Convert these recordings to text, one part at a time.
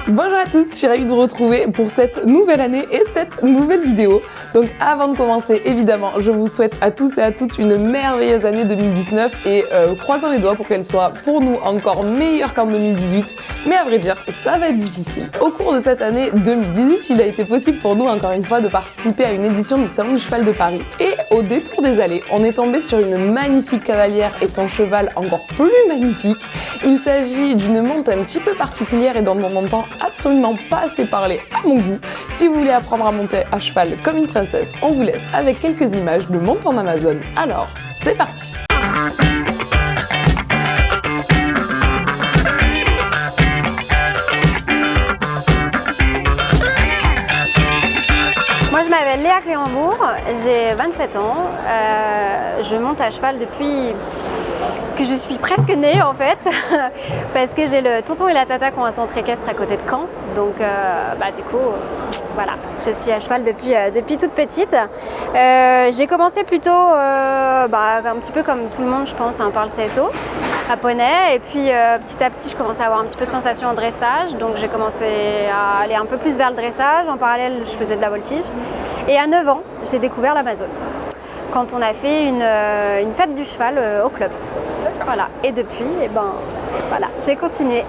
Bonjour à tous, je suis ravie de vous retrouver pour cette nouvelle année et cette nouvelle vidéo. Donc avant de commencer, évidemment, je vous souhaite à tous et à toutes une merveilleuse année 2019 et croisons les doigts pour qu'elle soit pour nous encore meilleure qu'en 2018. Mais à vrai dire, ça va être difficile. Au cours de cette année 2018, il a été possible pour nous encore une fois de participer à une édition du Salon du Cheval de Paris. Et au détour des allées, on est tombé sur une magnifique cavalière et son cheval encore plus magnifique. Il s'agit d'une monte un petit peu particulière et dont on n'entend absolument pas assez parler à mon goût. Si vous voulez apprendre à monter à cheval comme une princesse, on vous laisse avec quelques images de monte en Amazon. Alors, c'est parti! Moi je m'appelle Léa Clérambourg, j'ai 27 ans, je monte à cheval depuis que je suis presque née en fait, parce que j'ai le tonton et la tata qui ont un centre équestre à côté de Caen, donc du coup voilà, je suis à cheval depuis toute petite. J'ai commencé plutôt un petit peu comme tout le monde je pense, par le CSO, à poney, et puis petit à petit je commençais à avoir un petit peu de sensation en dressage, donc j'ai commencé à aller un peu plus vers le dressage, en parallèle je faisais de la voltige, et à 9 ans j'ai découvert l'Amazone, quand on a fait une fête du cheval au club. Voilà, et depuis, voilà, j'ai continué.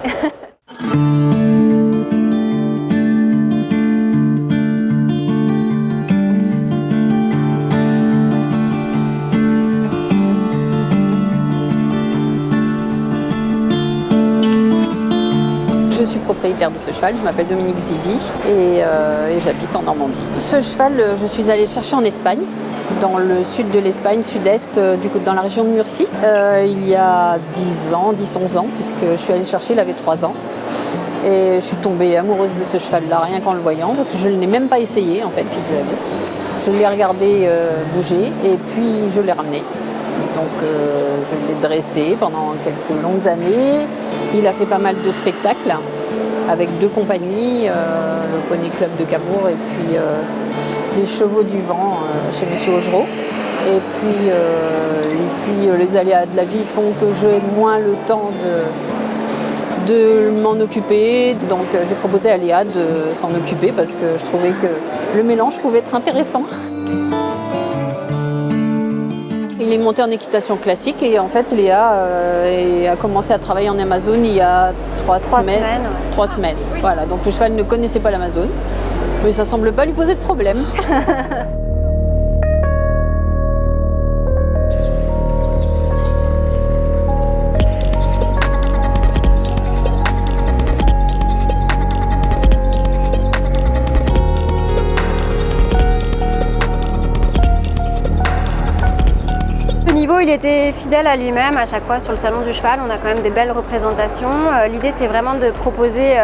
Je suis propriétaire de ce cheval, je m'appelle Dominique Zivi et j'habite en Normandie. Ce cheval, je suis allée le chercher en Espagne, dans le sud de l'Espagne, sud-est, dans la région de Murcie, il y a 10-11 ans, puisque je suis allée le chercher, il avait 3 ans. Et je suis tombée amoureuse de ce cheval-là, rien qu'en le voyant, parce que je ne l'ai même pas essayé, en fait, figurez-vous. Je l'ai regardé bouger et puis je l'ai ramené. Donc je l'ai dressé pendant quelques longues années. Il a fait pas mal de spectacles avec 2 compagnies, le Poney Club de Cabourg et puis les Chevaux du Vent chez Monsieur Augereau. Et puis les aléas de la vie font que j'ai moins le temps de m'en occuper. Donc j'ai proposé à Léa de s'en occuper parce que je trouvais que le mélange pouvait être intéressant. Il est monté en équitation classique et en fait Léa a commencé à travailler en Amazon il y a 3 semaines. 3 semaines. Voilà, donc le cheval ne connaissait pas l'Amazon, mais ça semble pas lui poser de problème. Il était fidèle à lui-même à chaque fois sur le salon du cheval, on a quand même des belles représentations. L'idée c'est vraiment de proposer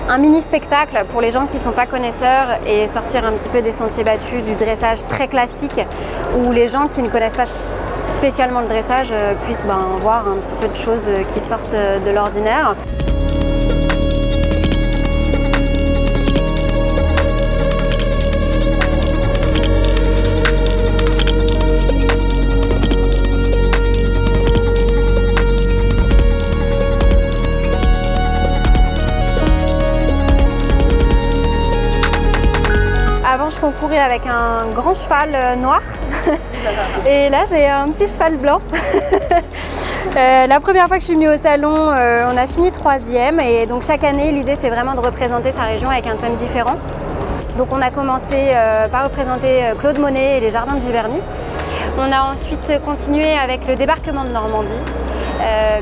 un mini spectacle pour les gens qui ne sont pas connaisseurs et sortir un petit peu des sentiers battus, du dressage très classique, où les gens qui ne connaissent pas spécialement le dressage puissent voir un petit peu de choses qui sortent de l'ordinaire. Avant, je concourais avec un grand cheval noir et là, j'ai un petit cheval blanc. La première fois que je suis venue au salon, on a fini 3e et donc chaque année, l'idée, c'est vraiment de représenter sa région avec un thème différent. Donc on a commencé par représenter Claude Monet et les jardins de Giverny. On a ensuite continué avec le débarquement de Normandie,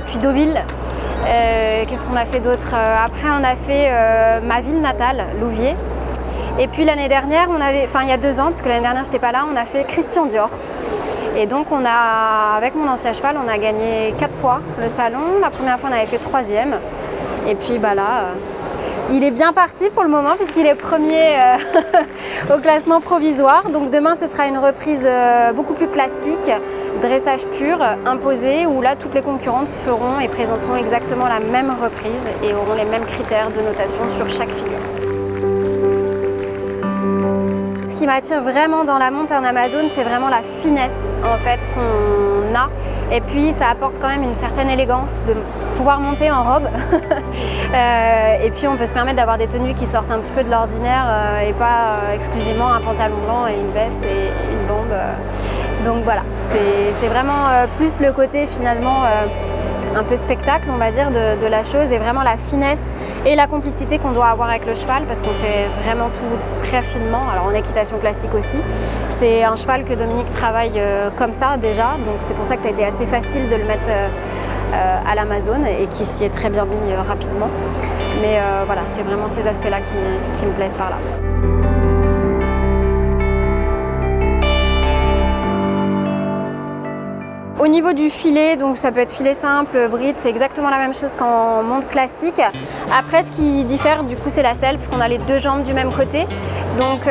puis Deauville. Qu'est-ce qu'on a fait d'autre? Après, on a fait ma ville natale, Louviers. Et puis l'année dernière, il y a 2 ans, parce que l'année dernière je n'étais pas là, on a fait Christian Dior. Et donc avec mon ancien cheval, on a gagné 4 fois le salon. La première fois on avait fait 3e. Et puis il est bien parti pour le moment puisqu'il est premier au classement provisoire. Donc demain ce sera une reprise beaucoup plus classique, dressage pur, imposé, où là toutes les concurrentes feront et présenteront exactement la même reprise et auront les mêmes critères de notation sur chaque figure. Ce qui m'attire vraiment dans la monte en Amazon, c'est vraiment la finesse en fait qu'on a Et puis ça apporte quand même une certaine élégance de pouvoir monter en robe. Et puis on peut se permettre d'avoir des tenues qui sortent un petit peu de l'ordinaire et pas exclusivement un pantalon blanc et une veste et une bombe. Donc voilà, c'est vraiment plus le côté finalement un peu spectacle, on va dire, de la chose, et vraiment la finesse et la complicité qu'on doit avoir avec le cheval, parce qu'on fait vraiment tout très finement. Alors en équitation classique aussi, c'est un cheval que Dominique travaille comme ça déjà, donc c'est pour ça que ça a été assez facile de le mettre à l'Amazone et qui s'y est très bien mis rapidement. Mais voilà, c'est vraiment ces aspects-là qui me plaisent par là. Au niveau du filet, donc ça peut être filet simple, bride, c'est exactement la même chose qu'en monte classique. Après, ce qui diffère, du coup, c'est la selle, parce qu'on a les deux jambes du même côté. Donc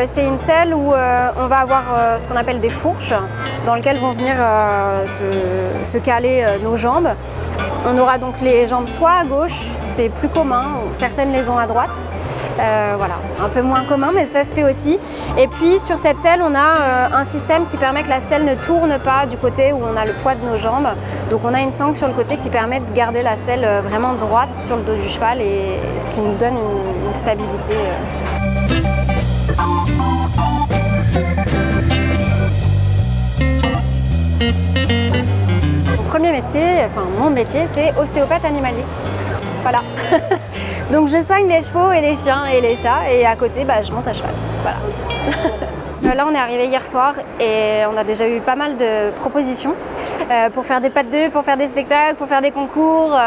c'est une selle où on va avoir ce qu'on appelle des fourches, dans lesquelles vont venir se caler nos jambes. On aura donc les jambes soit à gauche, c'est plus commun, certaines les ont à droite. Voilà, un peu moins commun, mais ça se fait aussi. Et puis sur cette selle, on a un système qui permet que la selle ne tourne pas du côté où on a le poids de nos jambes. Donc on a une sangle sur le côté qui permet de garder la selle vraiment droite sur le dos du cheval, et ce qui nous donne une stabilité. Mon premier métier, enfin mon métier, c'est ostéopathe animalier. Voilà. Donc je soigne les chevaux et les chiens et les chats, et à côté je monte à cheval. Voilà. Là on est arrivé hier soir et on a déjà eu pas mal de propositions pour faire des pattes d'œufs, pour faire des spectacles, pour faire des concours.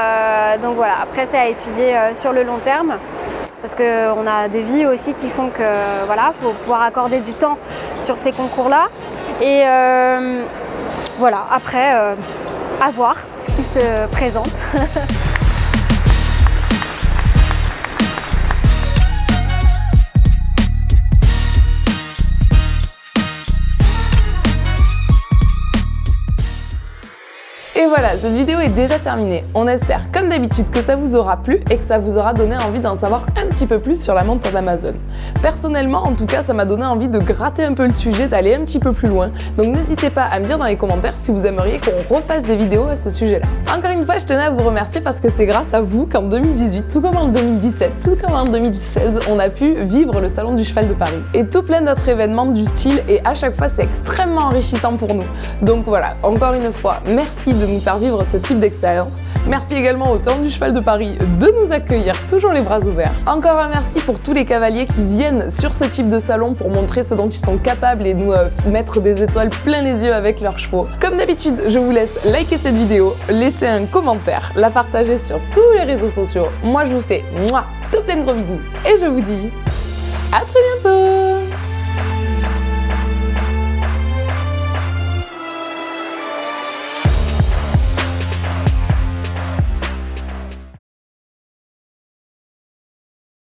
Donc voilà, après c'est à étudier sur le long terme, parce qu'on a des vies aussi qui font que voilà, faut pouvoir accorder du temps sur ces concours-là. Et voilà, après à voir ce qui se présente. Et voilà, cette vidéo est déjà terminée. On espère, comme d'habitude, que ça vous aura plu et que ça vous aura donné envie d'en savoir un petit peu plus sur la monte d'Amazone. Personnellement, en tout cas, ça m'a donné envie de gratter un peu le sujet, d'aller un petit peu plus loin. Donc n'hésitez pas à me dire dans les commentaires si vous aimeriez qu'on refasse des vidéos à ce sujet-là. Encore une fois, je tenais à vous remercier parce que c'est grâce à vous qu'en 2018, tout comme en 2017, tout comme en 2016, on a pu vivre le Salon du Cheval de Paris. Et tout plein d'autres événements du style, et à chaque fois, c'est extrêmement enrichissant pour nous. Donc voilà, encore une fois, merci de nous faire vivre ce type d'expérience. Merci également au Salon du Cheval de Paris de nous accueillir toujours les bras ouverts. Encore un merci pour tous les cavaliers qui viennent sur ce type de salon pour montrer ce dont ils sont capables et nous mettre des étoiles plein les yeux avec leurs chevaux. Comme d'habitude, je vous laisse liker cette vidéo, laisser un commentaire, la partager sur tous les réseaux sociaux. Moi je vous fais tout plein de gros bisous et je vous dis à très bientôt.